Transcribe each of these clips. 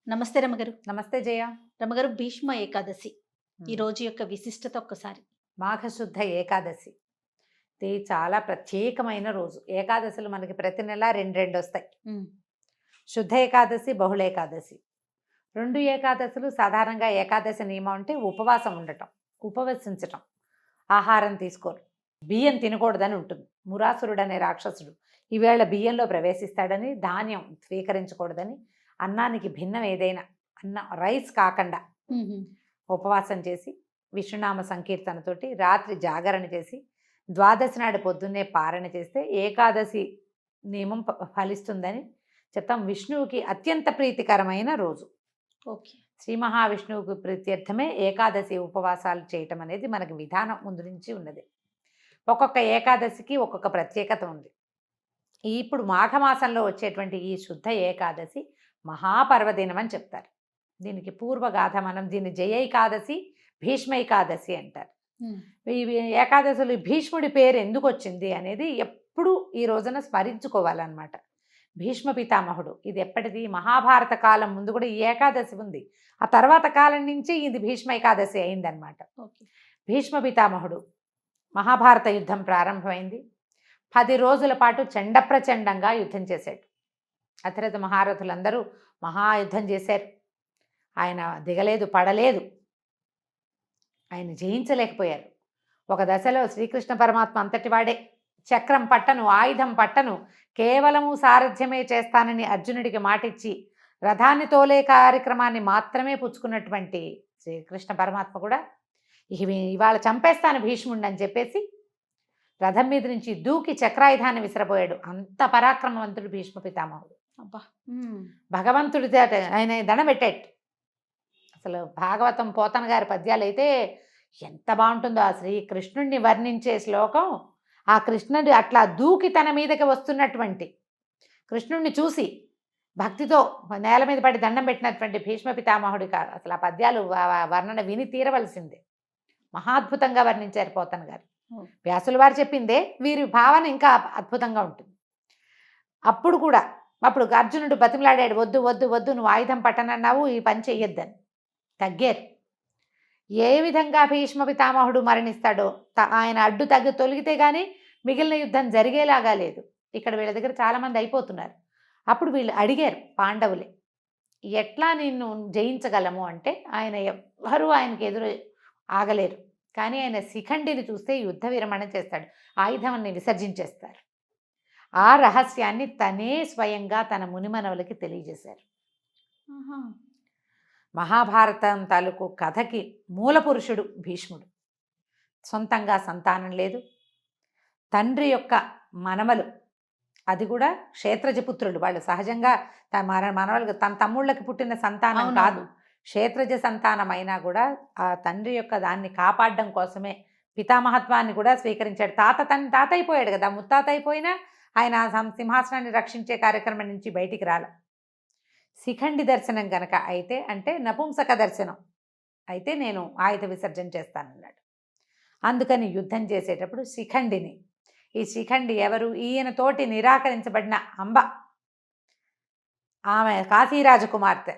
నమస్తే రమగారు. నమస్తే జయ. రమగారు, భీష్మ ఏకాదశి ఈ హ్మ్. రోజు యొక్క విశిష్టత ఒక్కసారి. మాఘశుద్ధ ఏకాదశి. ఇది చాలా ప్రత్యేకమైన రోజు. ఏకాదశులు మనకి ప్రతి నెల 2 వస్తాయి. హ్మ్. శుద్ధ ఏకాదశి, బహుళ ఏకాదశి. 2 ఏకాదశులు సాధారణంగా ఏకాదశి నియమం అంటే ఉపవాసం ఉండటం, ఉపవసించటం, ఆహారం తీసుకోరు, బియ్యం తినకూడదని ఉంటుంది. మురాసురుడు అనే రాక్షసుడు ఈవేళ బియ్యంలో ప్రవేశిస్తాడని, ధాన్యం స్వీకరించకూడదని, అన్నానికి భిన్నం ఏదైనా రైస్ కాకుండా హుహు. ఉపవాసం చేసి విష్ణునామ సంకీర్తనతోటి రాత్రి జాగరణ చేసి ద్వాదశి నాడు పొద్దున్నే పారణ చేస్తే ఏకాదశి నియమం ఫలిస్తుందని చెప్తాం. విష్ణువుకి అత్యంత ప్రీతికరమైన రోజు. ఓకే. శ్రీ మహావిష్ణువుకి ప్రీత్యర్థమే ఏకాదశి ఉపవాసాలు చేయటం అనేది మనకి విధానం ముందు నుంచి ఉన్నది. ఒక్కొక్క ఏకాదశికి ఒక్కొక్క ప్రత్యేకత ఉంది. ఇప్పుడు మాఘమాసంలో వచ్చేటువంటి ఈ శుద్ధ ఏకాదశి మహాపర్వదినం అని చెప్తారు. దీనికి పూర్వగాథ, మనం దీన్ని జయ ఏకాదశి, భీష్మ ఏకాదశి అంటారు. హ్మ్. ఈ ఏకాదశులు భీష్ముడి పేరు ఎందుకు వచ్చింది అనేది ఎప్పుడు ఈ రోజున స్మరించుకోవాలన్నమాట. భీష్మ పితామహుడు, ఇది ఎప్పటిది, మహాభారత కాలం ముందు కూడా ఈ ఏకాదశి ఉంది. ఆ తర్వాత కాలం నుంచి ఇది భీష్మ ఏకాదశి అయిందనమాట. ఓకే. భీష్మ పితామహుడు, మహాభారత యుద్ధం ప్రారంభమైంది. 10 రోజుల పాటు చండప్రచండంగా యుద్ధం చేశాడు. అతిరథ మహారథులందరూ మహాయుద్ధం చేశారు. ఆయన దిగలేదు, పడలేదు, ఆయన జయించలేకపోయారు. ఒక దశలో శ్రీకృష్ణ పరమాత్మ అంతటి వాడే, చక్రం పట్టను, ఆయుధం పట్టను, కేవలము సారథ్యమే చేస్తానని అర్జునుడికి మాటిచ్చి రథాన్ని తోలే కార్యక్రమాన్ని మాత్రమే పుచ్చుకున్నటువంటి శ్రీకృష్ణ పరమాత్మ కూడా ఇవాళ చంపేస్తాను భీష్ముడిని అని చెప్పేసి రథం మీద నుంచి దూకి చక్రాయుధాన్ని విసిరపోయాడు. అంత పరాక్రమవంతుడు భీష్మ పితామహుడు. అబ్బా. భగవంతుడి ఆయన దండబెట్టాడు. అసలు భాగవతం పోతన గారి పద్యాలు అయితే ఎంత బాగుంటుందో. ఆ శ్రీకృష్ణుడిని వర్ణించే శ్లోకం, ఆ కృష్ణుడి అట్లా దూకి తన మీదకి వస్తున్నటువంటి కృష్ణుడిని చూసి భక్తితో నేల మీద పడి దండం పెట్టినటువంటి భీష్మ పితామహుడి అసలు ఆ పద్యాలు వర్ణన విని తీరవలసిందే. మహాద్భుతంగా వర్ణించారు పోతన గారు. వ్యాసుల వారు చెప్పిందే వీరి భావన ఇంకా అద్భుతంగా ఉంటుంది. అప్పుడు అర్జునుడు బతిమలాడాడు, వద్దు వద్దు వద్దు, నువ్వు ఆయుధం పట్టనన్నావు, ఈ పని చెయ్యొద్దని. తగ్గారు. ఏ విధంగా భీష్మ పితామహుడు మరణిస్తాడో, ఆయన అడ్డు తొలగితే కానీ మిగిలిన యుద్ధం జరిగేలాగా లేదు. ఇక్కడ వీళ్ళ దగ్గర చాలామంది అయిపోతున్నారు. అప్పుడు వీళ్ళు అడిగారు పాండవులే, ఎట్లా నిన్ను జయించగలము అంటే, ఆయన ఎవ్వరూ ఆయనకి ఎదురు ఆగలేరు. కానీ ఆయన శిఖండిని చూస్తే యుద్ధ విరమణ చేస్తాడు, ఆయుధాన్ని విసర్జించేస్తారు. ఆ రహస్యాన్ని తనే స్వయంగా తన మునిమనవులకి తెలియజేశారు. మహాభారతం తాలూకు కథకి మూల పురుషుడు భీష్ముడు. సొంతంగా సంతానం లేదు. తండ్రి యొక్క మనమలు, అది కూడా క్షేత్రజపుత్రులు. వాళ్ళు సహజంగా మనవలకు తన తమ్ముళ్ళకి పుట్టిన సంతానం కాదు, క్షేత్రజ సంతానం అయినా కూడా ఆ తండ్రి యొక్క దాన్ని కాపాడడం కోసమే పితామహత్వాన్ని కూడా స్వీకరించాడు. తాత అయిపోయాడు కదా, ముత్తాత అయిపోయినా ఆయన సింహాసనాన్ని రక్షించే కార్యక్రమం నుంచి బయటికి రాల. శిఖండి దర్శనం గనక అయితే, అంటే నపుంసక దర్శనం అయితే నేను ఆయుధ విసర్జన చేస్తానన్నాడు. అందుకని యుద్ధం చేసేటప్పుడు శిఖండిని, ఈ శిఖండి ఎవరు, ఈయనతోటి నిరాకరించబడిన అంబ, ఆమె కాశీరాజకుమార్తె,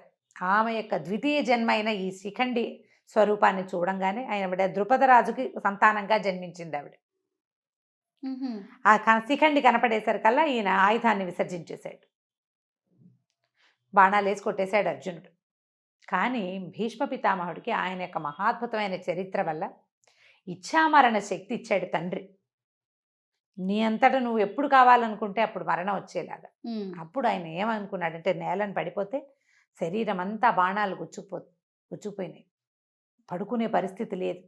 ఆమె యొక్క ద్వితీయ జన్మ అయిన ఈ శిఖండి స్వరూపాన్ని చూడంగానే ఆయన ద్రుపదరాజుకి సంతానంగా జన్మించింది ఆవిడ. ఆ శిఖండి కనపడేసరికల్లా ఈయన ఆయుధాన్ని విసర్జించేశాడు, బాణాలు వేసి కొట్టేశాడు అర్జునుడు. కానీ భీష్మ పితామహుడికి ఆయన యొక్క మహాద్భుతమైన చరిత్ర వల్ల ఇచ్ఛామరణ శక్తి ఇచ్చాడు తండ్రి. నీ అంతటా నువ్వు ఎప్పుడు కావాలనుకుంటే అప్పుడు మరణం వచ్చేలాగా. అప్పుడు ఆయన ఏమనుకున్నాడంటే, నేలను పడిపోతే శరీరం అంతా బాణాలు గుచ్చుకుపోయినాయి, పడుకునే పరిస్థితి లేదు.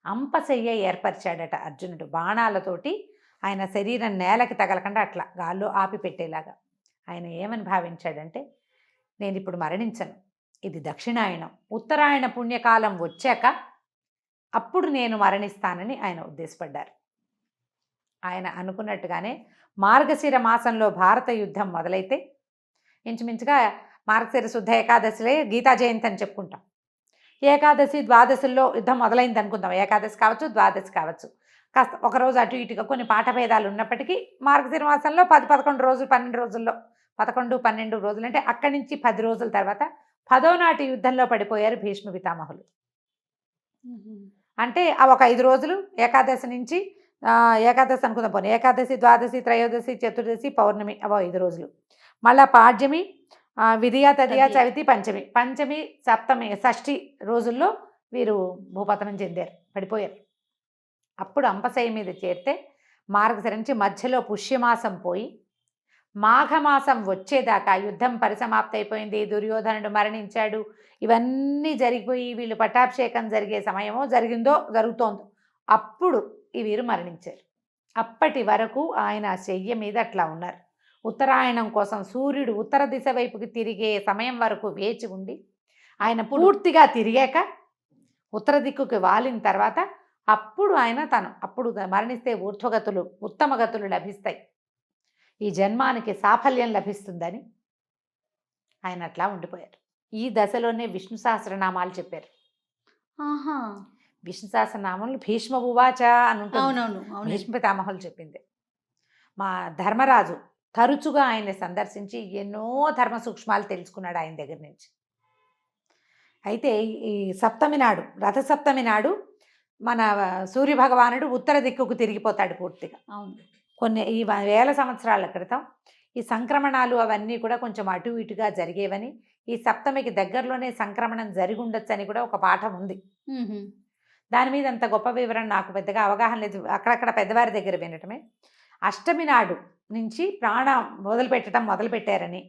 అంపశయ్య ఏర్పరిచాడట అర్జునుడు. బాణాలతోటి ఆయన శరీరం నేలకి తగలకుండా అట్లా గాల్లో ఆపి పెట్టేలాగా. ఆయన ఏమని భావించాడంటే, నేను ఇప్పుడు మరణించను, ఇది దక్షిణాయనం, ఉత్తరాయణ పుణ్యకాలం వచ్చాక అప్పుడు నేను మరణిస్తానని ఆయన ఉద్దేశపడ్డారు. ఆయన అనుకున్నట్టుగానే మార్గశిర మాసంలో భారత యుద్ధం మొదలైతే, ఇంచుమించుగా మార్గశిర శుద్ధ ఏకాదశిలే గీతా జయంతి అని చెప్పుకుంటాం. ఏకాదశి ద్వాదశుల్లో యుద్ధం మొదలైంది అనుకుందాం. ఏకాదశి కావచ్చు, ద్వాదశి కావచ్చు, కాస్త ఒకరోజు అటు ఇటుగా కొన్ని పాఠభేదాలు ఉన్నప్పటికీ మార్గశిర మాసంలో 10-11 రోజులు, 12 రోజుల్లో 11-12 రోజులు అంటే అక్కడి నుంచి 10 రోజుల తర్వాత 10వ నాటి యుద్ధంలో పడిపోయారు భీష్మ పితామహులు. అంటే ఆ ఒక 5 రోజులు ఏకాదశి నుంచి ఏకాదశి అనుకుందాం పోనీ, ఏకాదశి, ద్వాదశి, త్రయోదశి, చతుర్దశి, పౌర్ణమి, అవో 5 రోజులు. మళ్ళా పాడ్యమి, విధియ, తదియ, తదియ. చవితి, పంచమి, పంచమి, సప్తమి, షష్ఠి రోజుల్లో వీరు భూపతనం చెందారు, పడిపోయారు. అప్పుడు అంపశయ్య మీద చేరితే మార్గశిర నుంచి మధ్యలో పుష్యమాసం పోయి మాఘమాసం వచ్చేదాకా యుద్ధం పరిసమాప్తి అయిపోయింది, దుర్యోధనుడు మరణించాడు, ఇవన్నీ జరిగిపోయి వీళ్ళు పట్టాభిషేకం జరిగే సమయమో జరుగుతోందో అప్పుడు ఈ వీరు మరణించారు. అప్పటి వరకు ఆయన శయ్య మీద అట్లా ఉన్నారు. ఉత్తరాయణం కోసం సూర్యుడు ఉత్తర దిశ వైపుకి తిరిగే సమయం వరకు వేచి ఉండి ఆయన పూర్తిగా తిరిగాక ఉత్తర దిక్కుకి వాలిన తర్వాత అప్పుడు ఆయన అప్పుడు మరణిస్తే ఊర్ధ్వగతులు, ఉత్తమ గతులు లభిస్తాయి, ఈ జన్మానికి సాఫల్యం లభిస్తుందని ఆయన అట్లా ఉండిపోయారు. ఈ దశలోనే విష్ణు సహస్రనామాలు చెప్పారు. ఆహా, విష్ణు సహస్రనామాలు భీష్మ ఉవాచ అని ఉంటుంది. అవునవును, అవును. భీష్మ పితామహులు చెప్పింది. మా ధర్మరాజు తరచుగా ఆయన్ని సందర్శించి ఎన్నో ధర్మ సూక్ష్మాలు తెలుసుకున్నాడు ఆయన దగ్గర నుంచి. అయితే ఈ సప్తమి నాడు, రథసప్తమి నాడు మన సూర్యభగవానుడు ఉత్తర దిక్కుకు తిరిగిపోతాడు పూర్తిగా. అవును. కొన్ని ఈ వేల సంవత్సరాల క్రితం ఈ సంక్రమణాలు అవన్నీ కూడా కొంచెం అటు ఇటుగా జరిగేవని, ఈ సప్తమికి దగ్గరలోనే సంక్రమణం జరిగి ఉండొచ్చు అని కూడా ఒక పాఠం ఉంది. దాని మీద అంత గొప్ప వివరణ నాకు పెద్దగా అవగాహన లేదు, అక్కడక్కడ పెద్దవారి దగ్గర వినటమే. అష్టమి నాడు నుంచి ప్రాణం మొదలుపెట్టారని,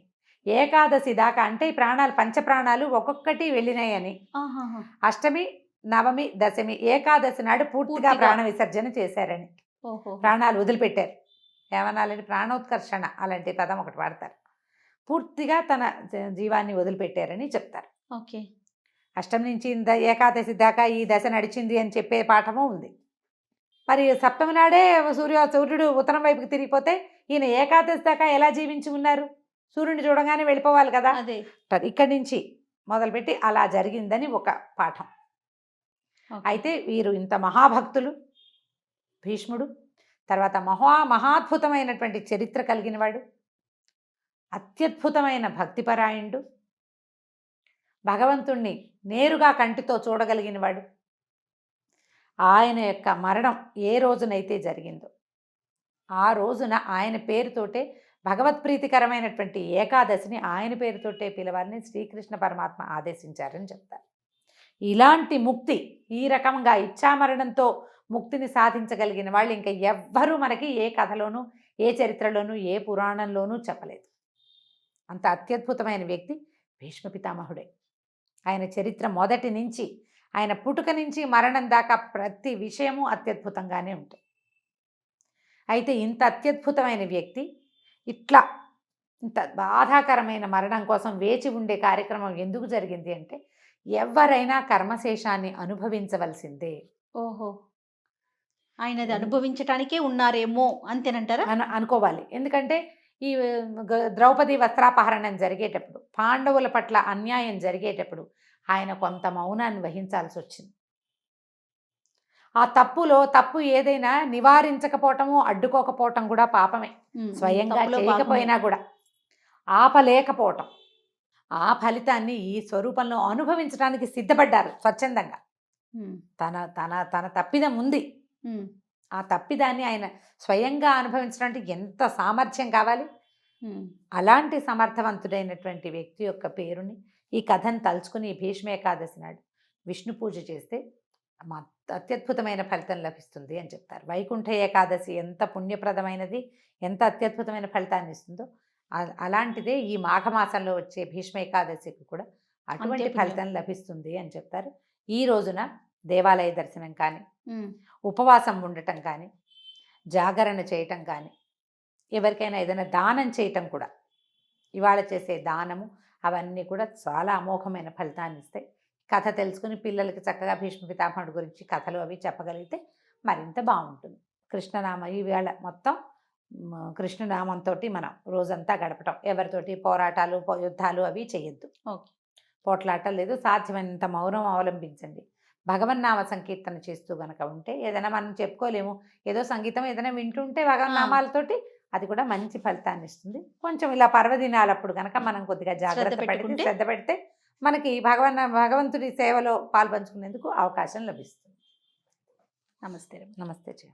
ఏకాదశి దాకా అంటే ఈ ప్రాణాలు పంచప్రాణాలు ఒక్కొక్కటి వెళ్ళినాయని, అష్టమి, నవమి, దశమి, ఏకాదశి నాడు పూర్తిగా ప్రాణ విసర్జన చేశారని, ప్రాణాలు వదిలిపెట్టారు. ఏమనాలని, ప్రాణోత్కర్షణ అలాంటి పదం ఒకటి వాడతారు. పూర్తిగా తన జీవాన్ని వదిలిపెట్టారని చెప్తారు. ఓకే. అష్టమి నుంచి ఏకాదశి దాకా ఈ దశ నడిచింది అని చెప్పే పాఠము ఉంది. మరి సప్తమి నాడే సూర్యుడు ఉత్తరం వైపుకి తిరిగిపోతే ఈయన ఏకాదశి దాకా ఎలా జీవించి ఉన్నారు? సూర్యుడిని చూడగానే వెళ్ళిపోవాలి కదా. ఇక్కడి నుంచి మొదలుపెట్టి అలా జరిగిందని ఒక పాఠం. అయితే వీరు ఇంత మహాభక్తులు భీష్ముడు, తర్వాత మహాద్భుతమైనటువంటి చరిత్ర కలిగిన వాడు, అత్యద్భుతమైన భక్తిపరాయణుడు, భగవంతుణ్ణి నేరుగా కంటితో చూడగలిగిన వాడు. ఆయన యొక్క మరణం ఏ రోజునైతే జరిగిందో ఆ రోజున ఆయన పేరుతోటే భగవత్ప్రీతికరమైనటువంటి ఏకాదశిని ఆయన పేరుతోటే పిలవాలని శ్రీకృష్ణ పరమాత్మ ఆదేశించారని చెప్తారు. ఇలాంటి ముక్తి, ఈ రకంగా ఇచ్ఛామరణంతో ముక్తిని సాధించగలిగిన వాళ్ళు ఇంకా ఎవ్వరూ మనకి ఏ కథలోనూ, ఏ చరిత్రలోనూ, ఏ పురాణంలోనూ చెప్పలేదు. అంత అత్యద్భుతమైన వ్యక్తి భీష్మ పితామహుడే. ఆయన చరిత్ర మొదటి నుంచి, ఆయన పుట్టుక నుంచి మరణం దాకా ప్రతి విషయము అత్యద్భుతంగానే ఉంటుంది. అయితే ఇంత అత్యద్భుతమైన వ్యక్తి ఇంత బాధాకరమైన మరణం కోసం వేచి ఉండే కార్యక్రమం ఎందుకు జరిగింది అంటే, ఎవరైనా కర్మశేషాన్ని అనుభవించవలసిందే. ఓహో, ఆయనది అనుభవించటానికే ఉన్నారేమో అంతేనంటారా? అనుకోవాలి. ఎందుకంటే ఈ ద్రౌపది వస్త్రాపహరణం జరిగేటప్పుడు, పాండవుల పట్ల అన్యాయం జరిగేటప్పుడు ఆయన కొంత మౌనాన్ని వహించాల్సి వచ్చింది. ఆ తప్పు ఏదైనా నివారించకపోవటము, అడ్డుకోకపోవటం కూడా పాపమే. స్వయంగా చేయకపోయినా కూడా ఆపలేకపోవటం, ఆ ఫలితాన్ని ఈ స్వరూపంలో అనుభవించడానికి సిద్ధపడ్డారు స్వచ్ఛందంగా. తన తప్పిదం ఉంది, ఆ తప్పిదాన్ని ఆయన స్వయంగా అనుభవించడానికి ఎంత సామర్థ్యం కావాలి. అలాంటి సమర్థవంతుడైనటువంటి వ్యక్తి యొక్క పేరుని, ఈ కథను తలుచుకుని భీష్మ ఏకాదశి నాడు విష్ణు పూజ చేస్తే అత్యద్భుతమైన ఫలితం లభిస్తుంది అని చెప్తారు. వైకుంఠ ఏకాదశి ఎంత పుణ్యప్రదమైనది, ఎంత అత్యద్భుతమైన ఫలితాన్ని ఇస్తుందో అలాంటిదే ఈ మాఘమాసంలో వచ్చే భీష్మ ఏకాదశికి కూడా అటువంటి ఫలితం లభిస్తుంది అని చెప్తారు. ఈ రోజున దేవాలయ దర్శనం కానీ, ఉపవాసం ఉండటం కానీ, జాగరణ చేయటం కానీ, ఎవరికైనా ఏదైనా దానం చేయటం కూడా, ఇవాళ చేసే దానము అవన్నీ కూడా చాలా అమోఘమైన ఫలితాన్ని ఇస్తాయి. కథ తెలుసుకుని పిల్లలకి చక్కగా భీష్మ పితామహుడి గురించి కథలు అవి చెప్పగలిగితే మరింత బాగుంటుంది. కృష్ణనామ ఈవేళ మొత్తం కృష్ణనామంతో మనం రోజంతా గడపటం, ఎవరితోటి పోరాటాలు యుద్ధాలు అవి చేయొద్దు. పోట్లాటలు లేదు, సాధ్యమైనంత మౌనం అవలంబించండి. భగవన్నామ సంకీర్తన చేస్తూ గనక ఉంటే, ఏదైనా మనం చెప్పుకోలేము, ఏదో సంగీతం ఏదైనా వింటుంటే భగవన్నామాలతోటి అది కూడా మంచి ఫలితాన్ని ఇస్తుంది. కొంచెం ఇలా పర్వదినాలప్పుడు కనుక మనం కొద్దిగా జాగ్రత్త పడితే, శ్రద్ధ పెడితే మనకి భగవంతుడి సేవలో పాల్పంచుకునేందుకు అవకాశం లభిస్తుంది. నమస్తే రమ్య. నమస్తే జయ.